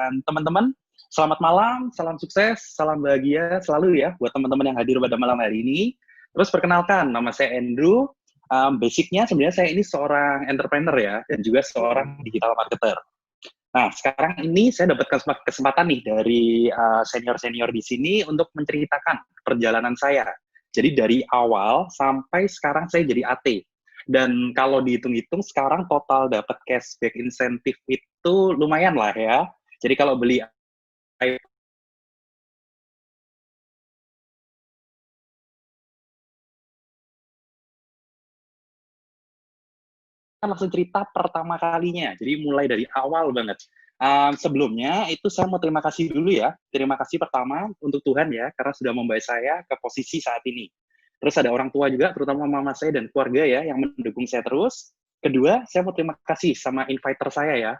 Dan teman-teman, selamat malam, salam sukses, salam bahagia selalu ya buat teman-teman yang hadir pada malam hari ini. Terus perkenalkan, nama saya Andrew. Basicnya sebenarnya saya ini seorang entrepreneur ya, dan juga seorang digital marketer. Nah, sekarang ini saya dapat kesempatan nih dari senior-senior di sini untuk menceritakan perjalanan saya. Jadi dari awal sampai sekarang saya jadi AT. Dan kalau dihitung-hitung sekarang total dapat cashback insentif itu lumayan lah ya. Jadi kalau beli langsung cerita pertama kalinya. Jadi mulai dari awal banget. Sebelumnya itu saya mau terima kasih dulu ya. Terima kasih pertama untuk Tuhan ya, karena sudah membawa saya ke posisi saat ini. Terus ada orang tua juga, terutama mama saya dan keluarga ya, yang mendukung saya terus. Kedua, saya mau terima kasih sama inviter saya ya,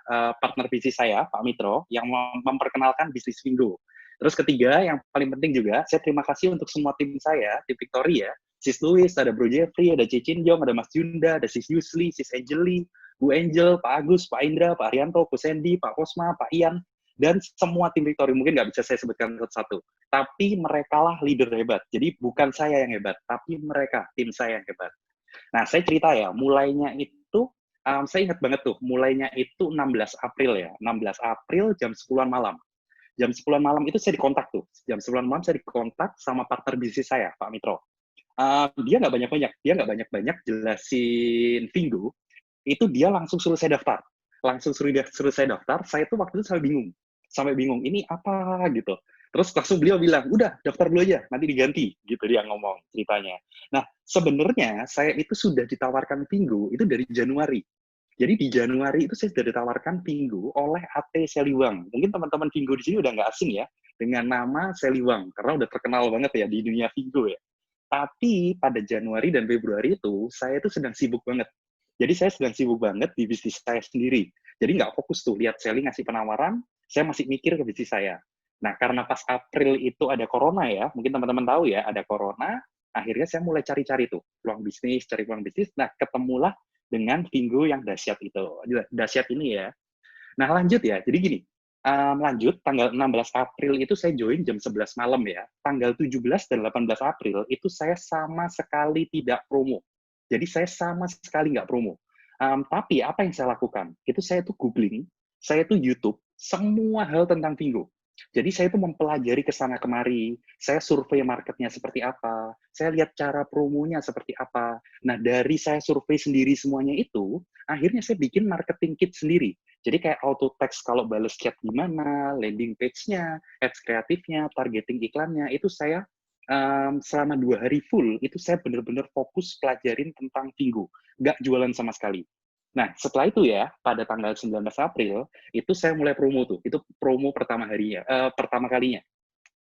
partner bisnis saya, Pak Mitro, yang memperkenalkan bisnis Minggu. Terus ketiga, yang paling penting juga, saya terima kasih untuk semua tim saya, tim Victory ya, Sis Louis, ada Bro Jeffrey, ada Cicin Jong, ada Mas Junda, ada Sis Yusli, Sis Angeli, Bu Angel, Pak Agus, Pak Indra, Pak Arianto, Bu Sandy, Pak Kosma, Pak Ian, dan semua tim Victory. Mungkin nggak bisa saya sebutkan satu-satu. Tapi mereka lah leader hebat. Jadi bukan saya yang hebat, tapi mereka, tim saya yang hebat. Nah, saya cerita ya, mulainya itu, saya ingat banget tuh, mulainya itu 16 April ya, 16 April jam 10-an malam. Jam 10-an malam itu saya dikontak tuh, jam 10-an malam saya dikontak sama partner bisnis saya, Pak Mitro. Dia nggak banyak-banyak jelasin Vinggo, itu dia langsung suruh saya daftar. Langsung suruh saya daftar, saya tuh waktu itu sampai bingung, ini apa gitu. Terus langsung beliau bilang, udah daftar dulu aja, nanti diganti, gitu dia ngomong ceritanya. Nah, sebenarnya saya itu sudah ditawarkan Vinggo itu dari Januari. Jadi di Januari itu saya sudah ditawarkan Vinggo oleh AT Seliwang. Mungkin teman-teman Vinggo di sini udah nggak asing ya, dengan nama Seliwang, karena udah terkenal banget ya di dunia Vinggo ya. Tapi pada Januari dan Februari itu, saya itu sedang sibuk banget. Jadi saya sedang sibuk banget di bisnis saya sendiri. Jadi nggak fokus tuh, lihat selling ngasih penawaran, saya masih mikir ke bisnis saya. Nah, karena pas April itu ada corona ya, mungkin teman-teman tahu ya, ada corona, akhirnya saya mulai cari-cari tuh, peluang bisnis, cari peluang bisnis, nah ketemulah dengan Vinggo yang dahsyat itu. Dahsyat ini ya. Nah, lanjut ya, jadi gini, lanjut, tanggal 16 April itu saya join jam 11 malam ya. Tanggal 17 dan 18 April itu saya sama sekali tidak promo. Jadi saya sama sekali nggak promo. Tapi apa yang saya lakukan? Itu saya tuh googling, saya tuh YouTube, semua hal tentang Vinggo. Jadi saya tuh mempelajari ke sana kemari, saya survei marketnya seperti apa, saya lihat cara promonya seperti apa. Nah, dari saya survei sendiri semuanya itu, akhirnya saya bikin marketing kit sendiri. Jadi kayak auto text kalau bales chat gimana, landing page-nya, ads kreatifnya, targeting iklannya, itu saya selama 2 hari full, itu saya benar-benar fokus pelajarin tentang Vinggo. Nggak jualan sama sekali. Nah, setelah itu ya, pada tanggal 19 April, itu saya mulai promo tuh. Itu promo pertama harinya, pertama kalinya.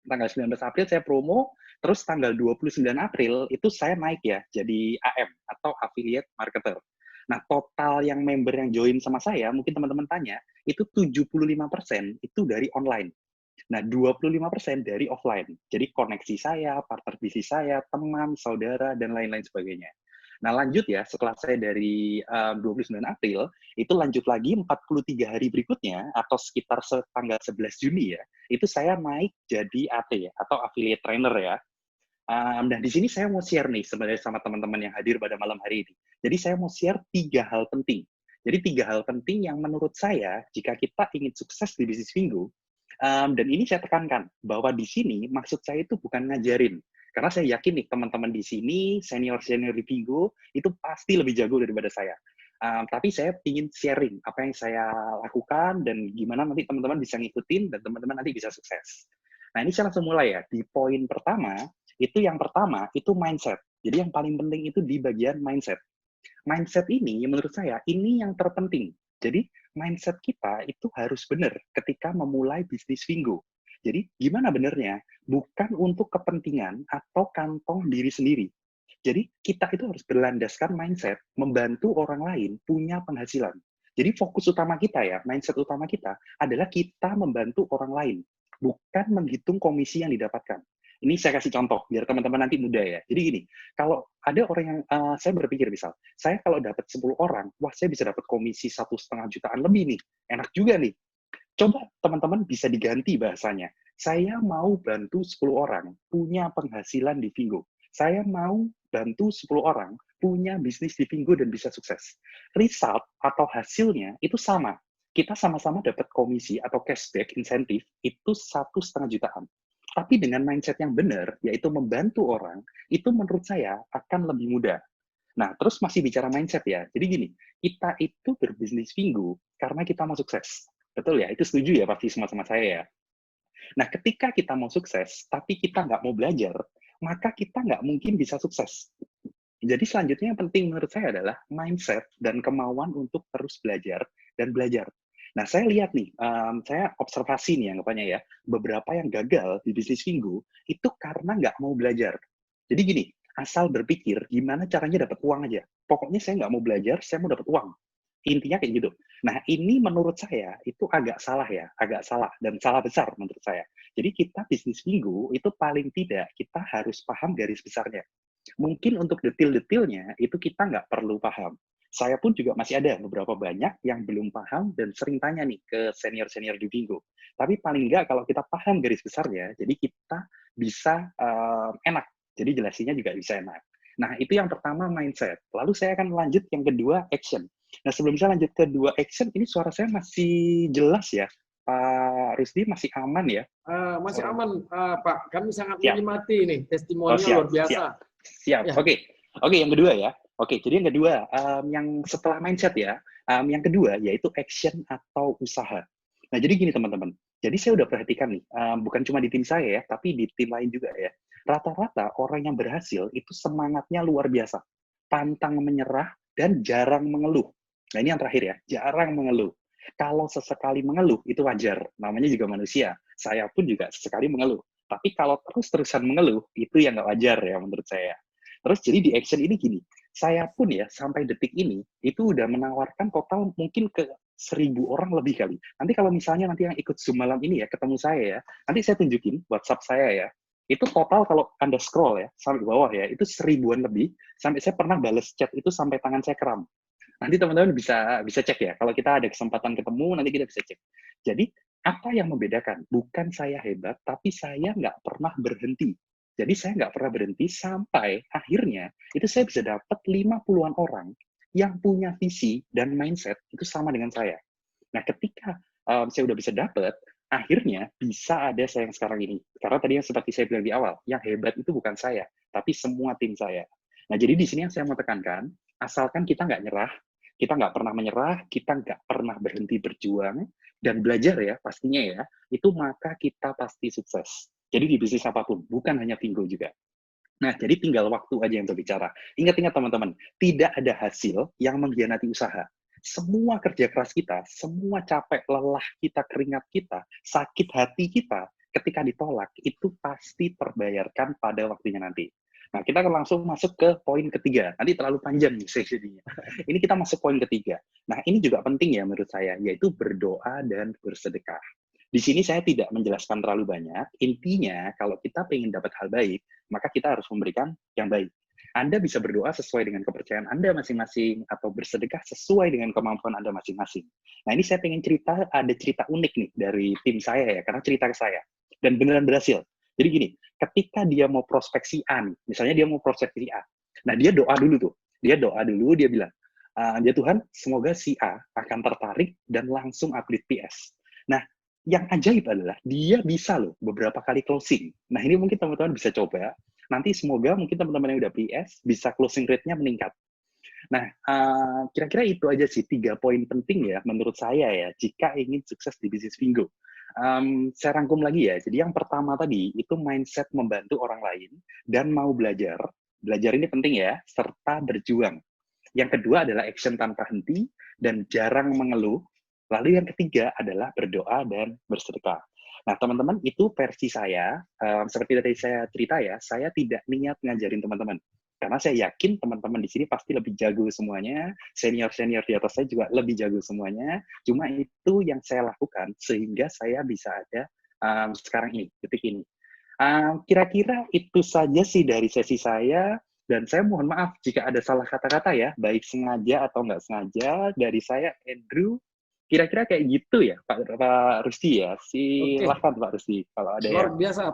Tanggal 19 April saya promo, terus tanggal 29 April itu saya naik ya, jadi AM, atau Affiliate Marketer. Nah, total yang member yang join sama saya, mungkin teman-teman tanya, itu 75% itu dari online. Nah, 25% dari offline. Jadi koneksi saya, partner bisnis saya, teman, saudara, dan lain-lain sebagainya. Nah, lanjut ya, setelah saya dari 29 April, itu lanjut lagi 43 hari berikutnya, atau sekitar tanggal 11 Juni ya, itu saya naik jadi AT ya, atau Affiliate Trainer ya. Nah, di sini saya mau share nih sebenarnya sama teman-teman yang hadir pada malam hari ini. Jadi saya mau share 3 hal penting. Jadi 3 hal penting yang menurut saya, jika kita ingin sukses di bisnis Vinggo, dan ini saya tekankan, bahwa di sini maksud saya itu bukan ngajarin. Karena saya yakin nih, teman-teman di sini, senior-senior di Vinggo, itu pasti lebih jago daripada saya. Tapi saya ingin sharing apa yang saya lakukan, dan gimana nanti teman-teman bisa ngikutin, dan teman-teman nanti bisa sukses. Nah, ini saya langsung mulai ya. Di poin pertama, itu yang pertama, itu mindset. Jadi yang paling penting itu di bagian mindset. Mindset ini, menurut saya, ini yang terpenting. Jadi, mindset kita itu harus benar ketika memulai bisnis Vinggo. Jadi, gimana benernya? Bukan untuk kepentingan atau kantong diri sendiri. Jadi, kita itu harus berlandaskan mindset, membantu orang lain punya penghasilan. Jadi, fokus utama kita ya, mindset utama kita adalah kita membantu orang lain, bukan menghitung komisi yang didapatkan. Ini saya kasih contoh, biar teman-teman nanti mudah ya. Jadi gini, kalau ada orang yang, saya berpikir misal, saya kalau dapat 10 orang, wah saya bisa dapat komisi 1,5 jutaan lebih nih, enak juga nih. Coba teman-teman bisa diganti bahasanya. Saya mau bantu 10 orang punya penghasilan di Vingo. Saya mau bantu 10 orang punya bisnis di Vingo dan bisa sukses. Result atau hasilnya itu sama. Kita sama-sama dapat komisi atau cashback insentif itu 1,5 jutaan. Tapi dengan mindset yang benar, yaitu membantu orang, itu menurut saya akan lebih mudah. Nah, terus masih bicara mindset ya. Jadi gini, kita itu berbisnis Vingo karena kita mau sukses. Betul ya? Itu setuju ya pasti semua sama saya ya. Nah, ketika kita mau sukses, tapi kita nggak mau belajar, maka kita nggak mungkin bisa sukses. Jadi selanjutnya yang penting menurut saya adalah mindset dan kemauan untuk terus belajar dan belajar. Nah, saya lihat nih, saya observasi nih anggapannya ya, beberapa yang gagal di bisnis Vingo itu karena nggak mau belajar. Jadi gini, asal berpikir gimana caranya dapat uang aja. Pokoknya saya nggak mau belajar, saya mau dapat uang. Intinya kayak gitu. Nah, ini menurut saya itu agak salah ya, agak salah dan salah besar menurut saya. Jadi kita bisnis Vingo itu paling tidak kita harus paham garis besarnya. Mungkin untuk detail-detailnya itu kita nggak perlu paham. Saya pun juga masih ada beberapa banyak yang belum paham dan sering tanya nih ke senior-senior di Vingo. Tapi paling nggak kalau kita paham garis besarnya, jadi kita bisa enak. Jadi jelasinnya juga bisa enak. Nah, itu yang pertama mindset. Lalu saya akan lanjut yang kedua action. Nah, sebelum saya lanjut ke dua action, ini suara saya masih jelas ya? Pak Rusdi masih aman ya? Masih Suara. aman, Pak. Kami sangat Siap. menikmati nih, Oh, testimoninya siap, luar biasa. siap. Siap, Ya. oke. Oke, yang kedua ya. Oke, jadi yang kedua, yang setelah mindset ya, yang kedua yaitu action atau usaha. Nah, jadi gini teman-teman. Jadi saya udah perhatikan nih, bukan cuma di tim saya ya, tapi di tim lain juga ya. Rata-rata orang yang berhasil itu semangatnya luar biasa. Pantang menyerah dan jarang mengeluh. Nah, ini yang terakhir ya, jarang mengeluh. Kalau sesekali mengeluh, itu wajar. Namanya juga manusia. Saya pun juga sesekali mengeluh. Tapi kalau terus-terusan mengeluh, itu yang nggak wajar ya menurut saya. Terus jadi di action ini gini, saya pun ya sampai detik ini, itu udah menawarkan total mungkin ke 1.000 orang lebih kali. Nanti kalau misalnya nanti yang ikut Zoom malam ini ya, ketemu saya ya, nanti saya tunjukin WhatsApp saya ya, itu total kalau Anda scroll ya, sampai bawah ya, itu 1.000-an lebih, sampai saya pernah balas chat itu sampai tangan saya kram. Nanti teman-teman bisa cek ya. Kalau kita ada kesempatan ketemu, nanti kita bisa cek. Jadi, apa yang membedakan? Bukan saya hebat, tapi saya nggak pernah berhenti. Jadi, saya nggak pernah berhenti sampai akhirnya itu saya bisa dapat 50-an orang yang punya visi dan mindset itu sama dengan saya. Nah, ketika saya udah bisa dapat, akhirnya bisa ada saya yang sekarang ini. Karena tadi yang seperti saya bilang di awal, yang hebat itu bukan saya, tapi semua tim saya. Nah, jadi di sini yang saya mau tekankan, asalkan kita nggak nyerah, kita nggak pernah menyerah, kita nggak pernah berhenti berjuang, dan belajar ya, pastinya ya, itu maka kita pasti sukses. Jadi di bisnis apapun, bukan hanya Vingo juga. Nah, jadi tinggal waktu aja yang berbicara. Ingat-ingat teman-teman, tidak ada hasil yang mengkhianati usaha. Semua kerja keras kita, semua capek, lelah kita, keringat kita, sakit hati kita, ketika ditolak, itu pasti terbayarkan pada waktunya nanti. Nah, kita akan langsung masuk ke poin ketiga. Nanti terlalu panjang nih sesinya. Ini kita masuk poin ketiga. Nah, ini juga penting ya menurut saya, yaitu berdoa dan bersedekah. Di sini saya tidak menjelaskan terlalu banyak. Intinya, kalau kita ingin dapat hal baik, maka kita harus memberikan yang baik. Anda bisa berdoa sesuai dengan kepercayaan Anda masing-masing, atau bersedekah sesuai dengan kemampuan Anda masing-masing. Nah, ini saya pengen cerita, ada cerita unik nih dari tim saya ya, karena cerita ke saya. Dan beneran berhasil. Jadi gini, ketika dia mau prospeksi A nih, misalnya dia mau prospeksi A, nah dia doa dulu tuh. Dia doa dulu, dia bilang, ya Tuhan, semoga si A akan tertarik dan langsung update PS. Nah, yang ajaib adalah dia bisa loh beberapa kali closing. Nah, ini mungkin teman-teman bisa coba. Nanti semoga mungkin teman-teman yang udah PS bisa closing rate-nya meningkat. Nah, kira-kira itu aja sih 3 poin penting ya menurut saya ya jika ingin sukses di bisnis Vingo. Saya rangkum lagi ya. Jadi yang pertama tadi itu mindset membantu orang lain dan mau belajar. Belajar ini penting ya, serta berjuang. Yang kedua adalah action tanpa henti dan jarang mengeluh. Lalu yang ketiga adalah berdoa dan bersedekah. Nah, teman-teman, itu versi saya. Seperti tadi saya cerita ya, saya tidak niat ngajarin teman-teman. Karena saya yakin teman-teman di sini pasti lebih jago semuanya, senior-senior di atas saya juga lebih jago semuanya. Cuma itu yang saya lakukan sehingga saya bisa ada sekarang ini, detik ini. Kira-kira itu saja sih dari sesi saya. Dan saya mohon maaf jika ada salah kata-kata ya, baik sengaja atau nggak sengaja. Dari saya, Andrew. Kira-kira kayak gitu ya, Pak Rusdi ya. Oke. Silahkan Pak Rusdi kalau ada Luar yang biasa